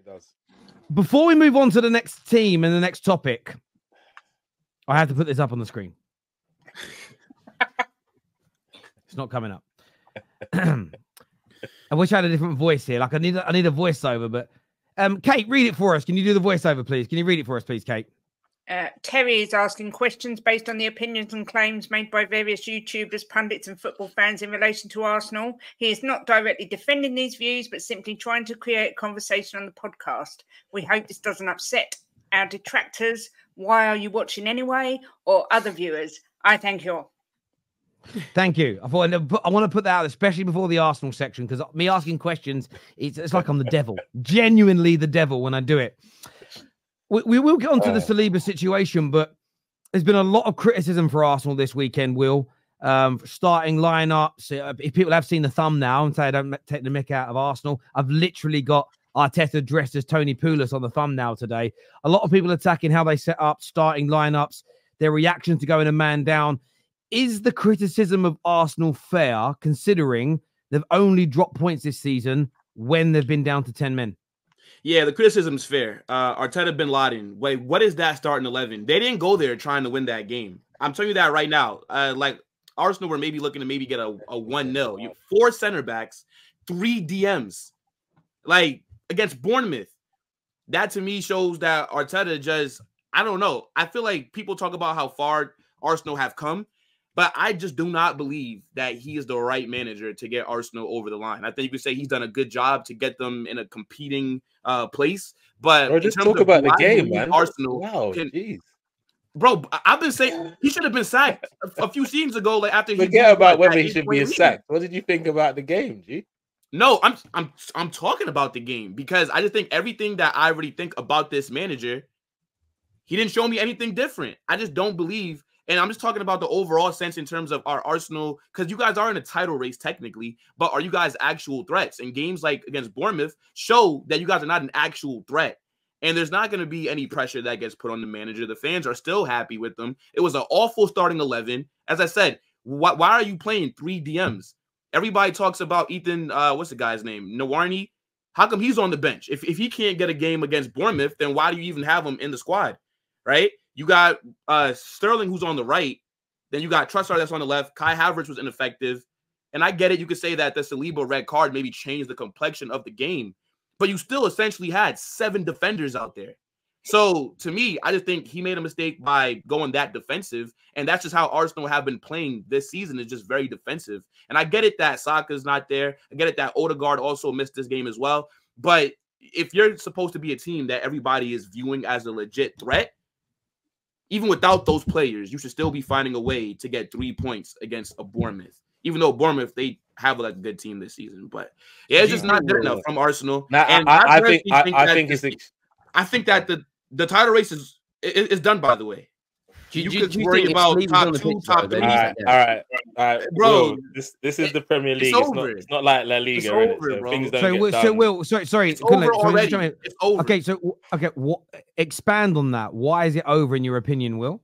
does. Before we move on to the next team and the next topic, I have to put this up on the screen. It's not coming up. I wish I had a different voice here. Like I need a voiceover, but Kate, read it for us. Can you do the voiceover, please? Can you read it for us, please, Kate? Terry is asking questions based on the opinions and claims made by various YouTubers, pundits and football fans in relation to Arsenal. He is not directly defending these views, but simply trying to create conversation on the podcast. We hope this doesn't upset our detractors. Why are you watching anyway? Or other viewers. I thank you all. Thank you. I want to put that out, especially before the Arsenal section, because me asking questions, it's like I'm the devil, genuinely the devil when I do it. We will get onto the Saliba situation, but there's been a lot of criticism for Arsenal this weekend, Will. Starting lineups. If people have seen the thumbnail and say I don't take the mick out of Arsenal, I've literally got Arteta dressed as Tony Pulis on the thumbnail today. A lot of people attacking how they set up starting lineups, their reaction to going a man down. Is the criticism of Arsenal fair, considering they've only dropped points this season when they've been down to 10 men? Yeah, the criticism's fair. Arteta bin Laden. Wait, what is that starting 11? They didn't go there trying to win that game. I'm telling you that right now. Like Arsenal were maybe looking to maybe get a 1-0. You 4 center backs, 3 DMs. Like against Bournemouth. That to me shows that Arteta just, I don't know. I feel like people talk about how far Arsenal have come, but I just do not believe that he is the right manager to get Arsenal over the line. I think you could say he's done a good job to get them in a competing place. But bro, just talk about the game, man. Arsenal, bro, I've been saying he should have been sacked a few seasons ago. Like after forget about whether he should be sacked. What did you think about the game, G? No, I'm talking about the game because I just think everything that I already think about this manager, he didn't show me anything different. I just don't believe. And I'm just talking about the overall sense in terms of our Arsenal, because you guys are in a title race technically, but are you guys actual threats? And games like against Bournemouth show that you guys are not an actual threat. And there's not going to be any pressure that gets put on the manager. The fans are still happy with them. It was an awful starting 11. As I said, why are you playing 3 DMs? Everybody talks about Ethan, what's the guy's name? Nwarni. How come he's on the bench? If he can't get a game against Bournemouth, then why do you even have him in the squad, right? You got Sterling, who's on the right. Then you got Trossard that's on the left. Kai Havertz was ineffective. And I get it. You could say that the Saliba red card maybe changed the complexion of the game. But you still essentially had 7 defenders out there. So, to me, I just think he made a mistake by going that defensive. And that's just how Arsenal have been playing this season, is just very defensive. And I get it that Saka's not there. I get it that Odegaard also missed this game as well. But if you're supposed to be a team that everybody is viewing as a legit threat, even without those players, you should still be finding a way to get 3 points against a Bournemouth. Even though Bournemouth, they have like a good team this season, but yeah, it's just not good enough from Arsenal. Now, and I think that the title race is done. By the way, you could worry about top 2, top 3. All right, bro. This is the Premier League. It's not like La Liga. It's over, bro. Things don't get done. So Will, sorry, it's over already. It's over. Okay, what? Expand on that. Why is it over in your opinion, Will?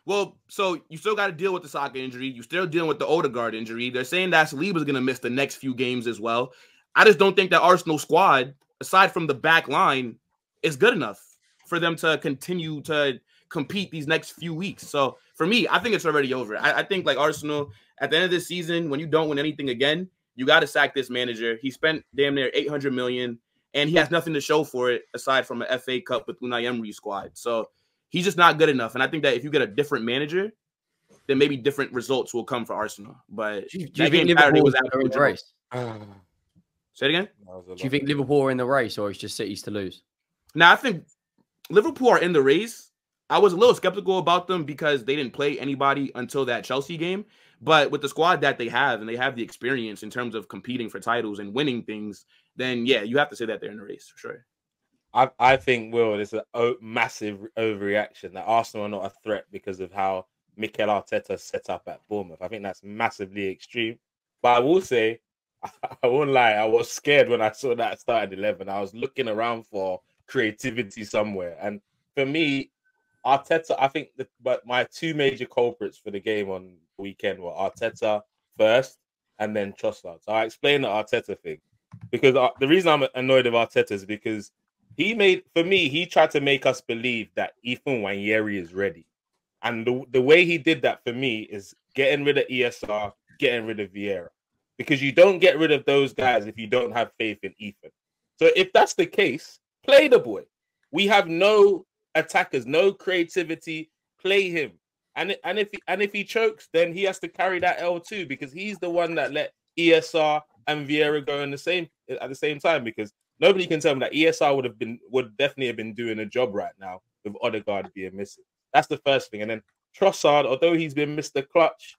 Well, so you still got to deal with the Saka injury. You're still dealing with the Odegaard injury. They're saying that Saliba's going to miss the next few games as well. I just don't think that Arsenal squad, aside from the back line, is good enough for them to continue to compete these next few weeks. So for me, I think it's already over. I think like Arsenal, at the end of this season, when you don't win anything again, you got to sack this manager. He spent damn near 800 million, and he has nothing to show for it aside from an FA Cup with Unai Emery's squad. So he's just not good enough. And I think that if you get a different manager, then maybe different results will come for Arsenal. But do you think Liverpool was out of the race? Say it again? Do you think Liverpool are in the race, or it's just City's to lose? Now, I think Liverpool are in the race. I was a little skeptical about them because they didn't play anybody until that Chelsea game. But with the squad that they have, and they have the experience in terms of competing for titles and winning things, then, yeah, you have to say that they're in the race for sure. I think, Will, it's a massive overreaction that Arsenal are not a threat because of how Mikel Arteta set up at Bournemouth. I think that's massively extreme. But I will say, I won't lie, I was scared when I saw that starting 11. I was looking around for creativity somewhere. And for me, Arteta, I think but my 2 major culprits for the game on the weekend were Arteta first and then Trossard. So I explained the Arteta thing. Because the reason I'm annoyed with Arteta is because he tried to make us believe that Ethan Nwaneri is ready. And the way he did that for me is getting rid of ESR, getting rid of Vieira. Because you don't get rid of those guys if you don't have faith in Ethan. So if that's the case, play the boy. We have no attackers, no creativity. Play him. And if he chokes, then he has to carry that L too, because he's the one that let ESR and Vieira go at the same time. Because nobody can tell me that ESR would definitely have been doing a job right now with Odegaard being missing. That's the first thing. And then Trossard, although he's been Mr. Clutch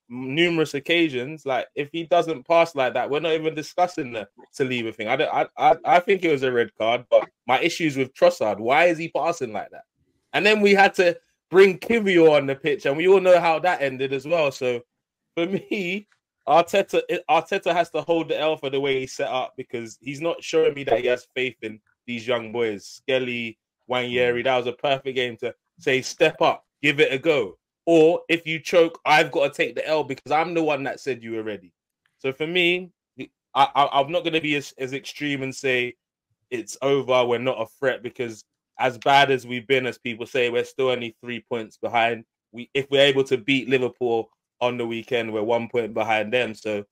numerous occasions, like if he doesn't pass like that, we're not even discussing the Saliba thing. I think it was a red card, but my issues with Trossard, why is he passing like that? And then we had to bring Kivio on the pitch, and we all know how that ended as well. So for me, Arteta has to hold the L for the way he's set up, because he's not showing me that he has faith in these young boys. Skelly, Nwaneri, that was a perfect game to say, step up, give it a go. Or if you choke, I've got to take the L because I'm the one that said you were ready. So for me, I'm not going to be as extreme and say it's over, we're not a threat, because as bad as we've been, as people say, we're still only 3 points behind. If we're able to beat Liverpool on the weekend, we're 1 point behind them. So,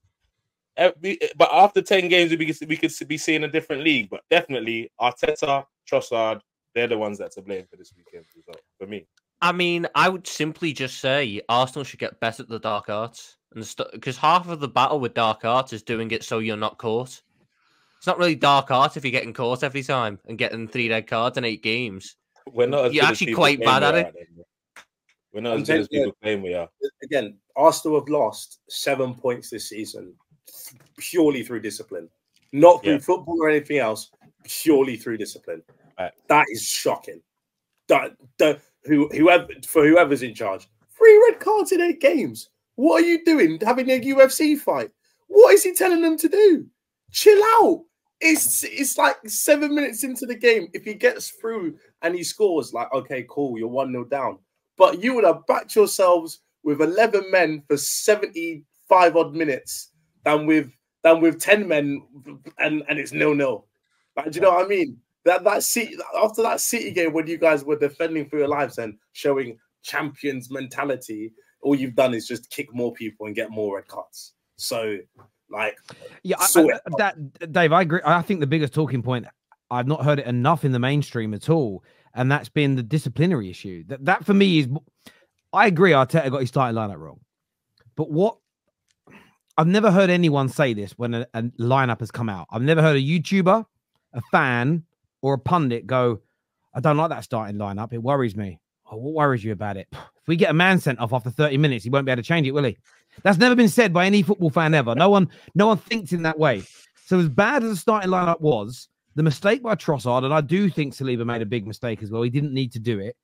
but after 10 games, we could be seeing a different league. But definitely, Arteta, Trossard, they're the ones that's to blame for this weekend's result, for me. I mean, I would simply just say Arsenal should get better at the dark arts, and because half of the battle with dark arts is doing it so you're not caught. It's not really dark art if you're getting caught every time and getting 3 red cards in 8 games. We're not. You're actually quite bad at it. We're not as good as people claim we are. Again, Arsenal have lost 7 points this season purely through discipline, not through football or anything else. Purely through discipline. Right. That is shocking. Whoever's in charge, 3 red cards in 8 games. What are you doing? Having a UFC fight? What is he telling them to do? Chill out. It's like 7 minutes into the game. If he gets through and he scores, like, okay, cool, you're 1-0 down. But you would have backed yourselves with 11 men for 75 odd minutes than with 10 men and it's 0-0. Like, do you know what I mean? That City, after that City game when you guys were defending for your lives and showing champions mentality, all you've done is just kick more people and get more red cards. So, like, yeah, Dave, I agree. I think the biggest talking point, I've not heard it enough in the mainstream at all, and that's been the disciplinary issue. That for me is, I agree, Arteta got his starting lineup wrong, but what I've never heard anyone say this when a lineup has come out. I've never heard a YouTuber, a fan, or a pundit go, I don't like that starting lineup. It worries me. Oh, what worries you about it? If we get a man sent off after 30 minutes, he won't be able to change it, will he? That's never been said by any football fan ever. No one thinks in that way. So as bad as the starting lineup was, the mistake by Trossard, and I do think Saliba made a big mistake as well. He didn't need to do it.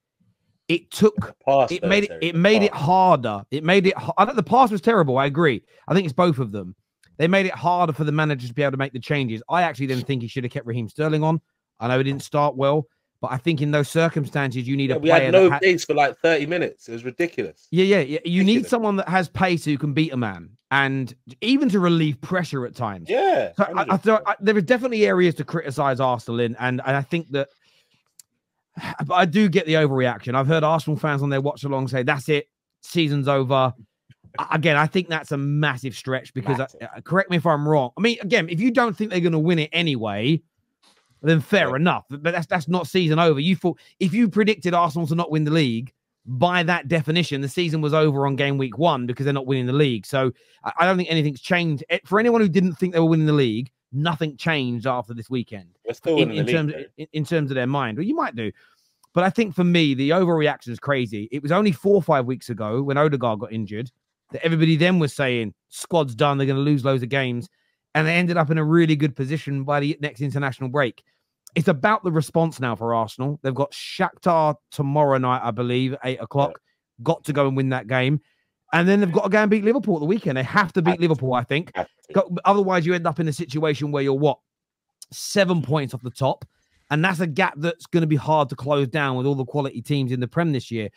It made it harder. I think the pass was terrible. I agree. I think it's both of them. They made it harder for the manager to be able to make the changes. I actually then think he should have kept Raheem Sterling on. I know he didn't start well, but I think in those circumstances, you need a player. We had no pace for like 30 minutes. It was ridiculous. Yeah. You need someone that has pace who can beat a man, and even to relieve pressure at times. Yeah. So I thought there are definitely areas to criticize Arsenal in, and I think that. But I do get the overreaction. I've heard Arsenal fans on their watch along say, "That's it, season's over." Again, I think that's a massive stretch because, correct me if I'm wrong. I mean, again, if you don't think they're going to win it anyway, then fair enough. But that's not season over. You thought if you predicted Arsenal to not win the league, by that definition, the season was over on game week 1 because they're not winning the league. So I don't think anything's changed. For anyone who didn't think they were winning the league, nothing changed after this weekend. We're still winning the league, in terms of their mind. Well, you might do. But I think for me, the overreaction is crazy. It was only 4 or 5 weeks ago when Odegaard got injured that everybody then was saying, squad's done, they're going to lose loads of games. And they ended up in a really good position by the next international break. It's about the response now for Arsenal. They've got Shakhtar tomorrow night, I believe, 8 o'clock. Yeah. Got to go and win that game. And then they've got to go and beat Liverpool at the weekend. They have to beat Liverpool, I think. Otherwise, you end up in a situation where you're, 7 points off the top. And that's a gap that's going to be hard to close down with all the quality teams in the Prem this year.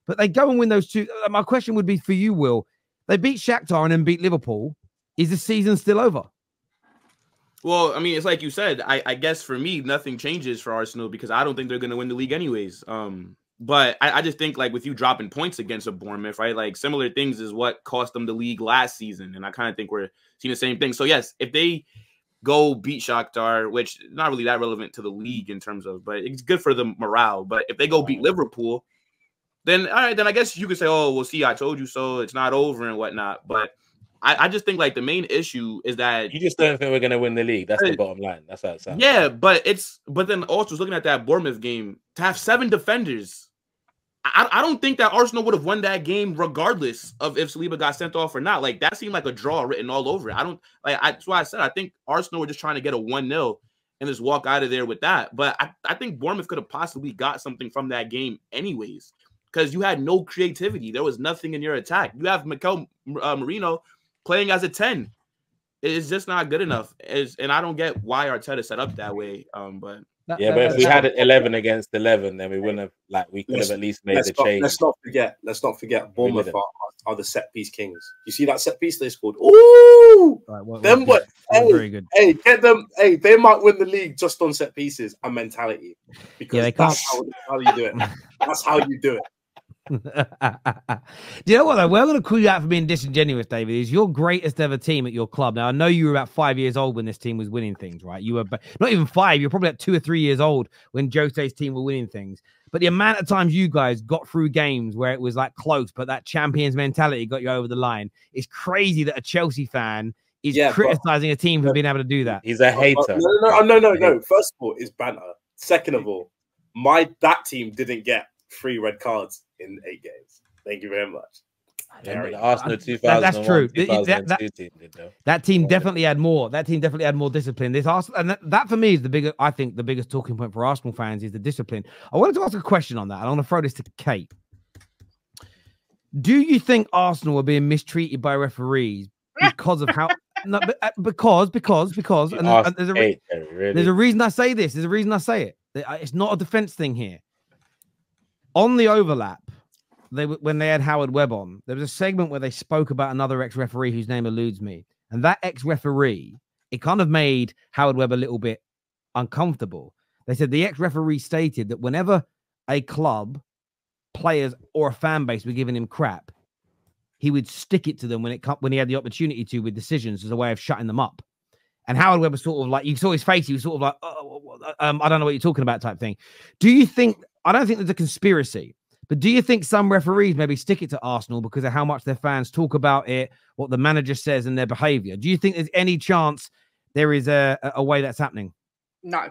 But they go and win those two. My question would be for you, Will. They beat Shakhtar and then beat Liverpool. Is the season still over? Well, I mean, it's like you said. I guess for me, nothing changes for Arsenal because I don't think they're going to win the league anyways. But I just think like with you dropping points against a Bournemouth, right? Like similar things is what cost them the league last season, and I kind of think we're seeing the same thing. So yes, if they go beat Shakhtar, which is not really that relevant to the league in terms of, but it's good for the morale. But if they go beat Liverpool, then all right, then I guess you could say, oh, well, see, I told you so. It's not over and whatnot. But I just think like the main issue is that you just don't think we're going to win the league. That's the bottom line. That's how it sounds. Yeah, but then also looking at that Bournemouth game to have 7 defenders. I don't think that Arsenal would have won that game regardless of if Saliba got sent off or not. Like that seemed like a draw written all over it. That's why I said I think Arsenal were just trying to get a 1-0 and just walk out of there with that. But I think Bournemouth could have possibly got something from that game anyways because you had no creativity. There was nothing in your attack. You have Mikel Merino playing as a 10. It's just not good enough. And I don't get why Arteta set up that way. But if we had 11 against 11, then we wouldn't have we could have at least made the change. Let's not forget Bournemouth are the set piece kings. You see that set piece they scored? Ooh, very good. Hey, get them. Hey, they might win the league just on set pieces and mentality because they can't. That's how you do it. That's how you do it. Do you know what though? We're going to call you out for being disingenuous, David. Is your greatest ever team at your club. Now I know you were about 5 years old when this team was winning things, right? You were not even 5, you're probably at 2 or 3 years old when Jose's team were winning things. But the amount of times you guys got through games where it was like close, but that champions mentality got you over the line. It's crazy that a Chelsea fan is criticizing a team for being able to do that. He's a hater. No. First of all, it's banter. Second of all, that team didn't get 3 red cards in 8 games. Thank you very much. Yeah, the Arsenal 2000. That's true. That team definitely had more. That team definitely had more discipline. This Arsenal, and that for me is the bigger. I think the biggest talking point for Arsenal fans is the discipline. I wanted to ask a question on that. I want to throw this to Kate. Do you think Arsenal are being mistreated by referees because of how? No, because and there's a reason I say this. There's a reason I say it. It's not a defense thing here. On the overlap, when they had Howard Webb on, there was a segment where they spoke about another ex-referee whose name eludes me. And that ex-referee, it kind of made Howard Webb a little bit uncomfortable. They said the ex-referee stated that whenever a club, players, or a fan base were giving him crap, he would stick it to them when he had the opportunity to with decisions as a way of shutting them up. And Howard Webb was sort of like, you saw his face, he was sort of like, I don't know what you're talking about type thing. Do you think, I don't think there's a conspiracy, but do you think some referees maybe stick it to Arsenal because of how much their fans talk about it, what the manager says and their behavior? Do you think there's any chance there is a way that's happening? No.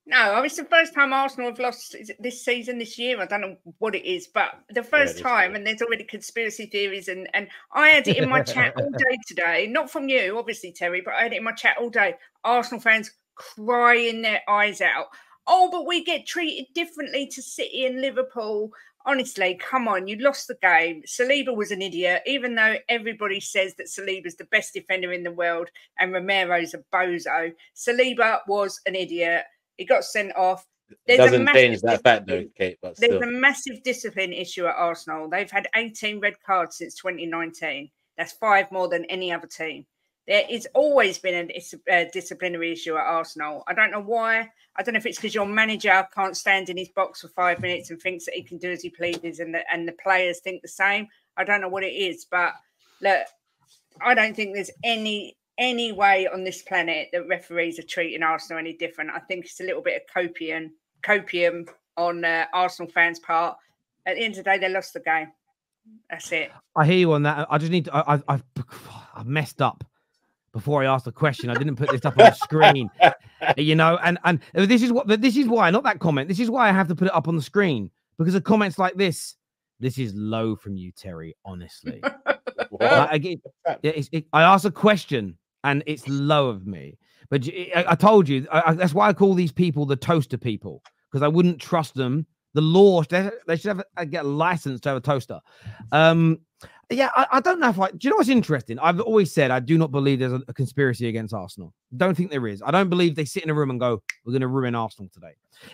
It's the first time Arsenal have lost this season, this year. I don't know what it is, but the first time, and there's already conspiracy theories. And I had it in my chat all day today, not from you, obviously, Terry, but I had it in my chat all day. Arsenal fans crying their eyes out. Oh, but we get treated differently to City and Liverpool. Honestly, come on, you lost the game. Saliba was an idiot, even though everybody says that Saliba's the best defender in the world and Romero's a bozo. Saliba was an idiot. He got sent off. It doesn't change that fact, though, Kate. But there's a massive discipline issue at Arsenal. They've had 18 red cards since 2019. That's 5 more than any other team. There has always been a disciplinary issue at Arsenal. I don't know why. I don't know if it's because your manager can't stand in his box for 5 minutes and thinks that he can do as he pleases, and the players think the same. I don't know what it is, but look, I don't think there's any way on this planet that referees are treating Arsenal any different. I think it's a little bit of copium on Arsenal fans' part. At the end of the day, they lost the game. That's it. I hear you on that. I just need to. I've messed up. Before I asked the question, I didn't put this up on the screen, you know, and this is why, not that comment. This is why I have to put it up on the screen, because of comments like this. This is low from you, Terry, honestly. I asked a question and it's low of me, but I told you, that's why I call these people the toaster people, because I wouldn't trust them. The law, they should get a license to have a toaster. Yeah, I don't know do you know what's interesting? I've always said I do not believe there's a conspiracy against Arsenal. Don't think there is. I don't believe they sit in a room and go, we're going to ruin Arsenal today.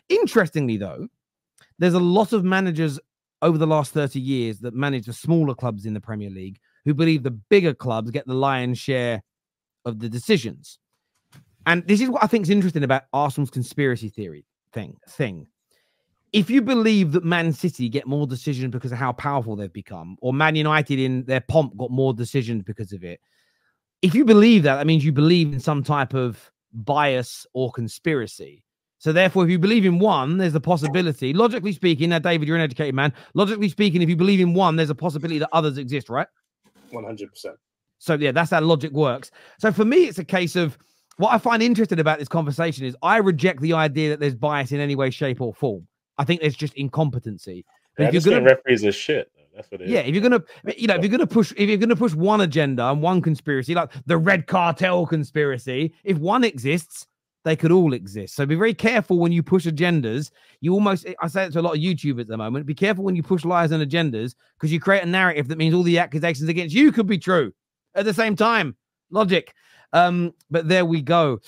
Interestingly, though, there's a lot of managers over the last 30 years that manage the smaller clubs in the Premier League who believe the bigger clubs get the lion's share of the decisions. And this is what I think is interesting about Arsenal's conspiracy theory thing. If you believe that Man City get more decisions because of how powerful they've become, or Man United in their pomp got more decisions because of it, if you believe that, that means you believe in some type of bias or conspiracy. So therefore, if you believe in one, there's a possibility, logically speaking, now, David, you're an educated man. Logically speaking, if you believe in one, there's a possibility that others exist, right? 100%. So yeah, that's how logic works. So for me, it's a case of what I find interesting about this conversation is I reject the idea that there's bias in any way, shape, or form. I think there's just incompetency. But I just think referees are shit. That's what it is. Yeah, if you're gonna push one agenda and one conspiracy, like the Red Cartel conspiracy, if one exists, they could all exist. So be very careful when you push agendas. I say it to a lot of YouTubers at the moment. Be careful when you push lies and agendas because you create a narrative that means all the accusations against you could be true at the same time. Logic. But there we go.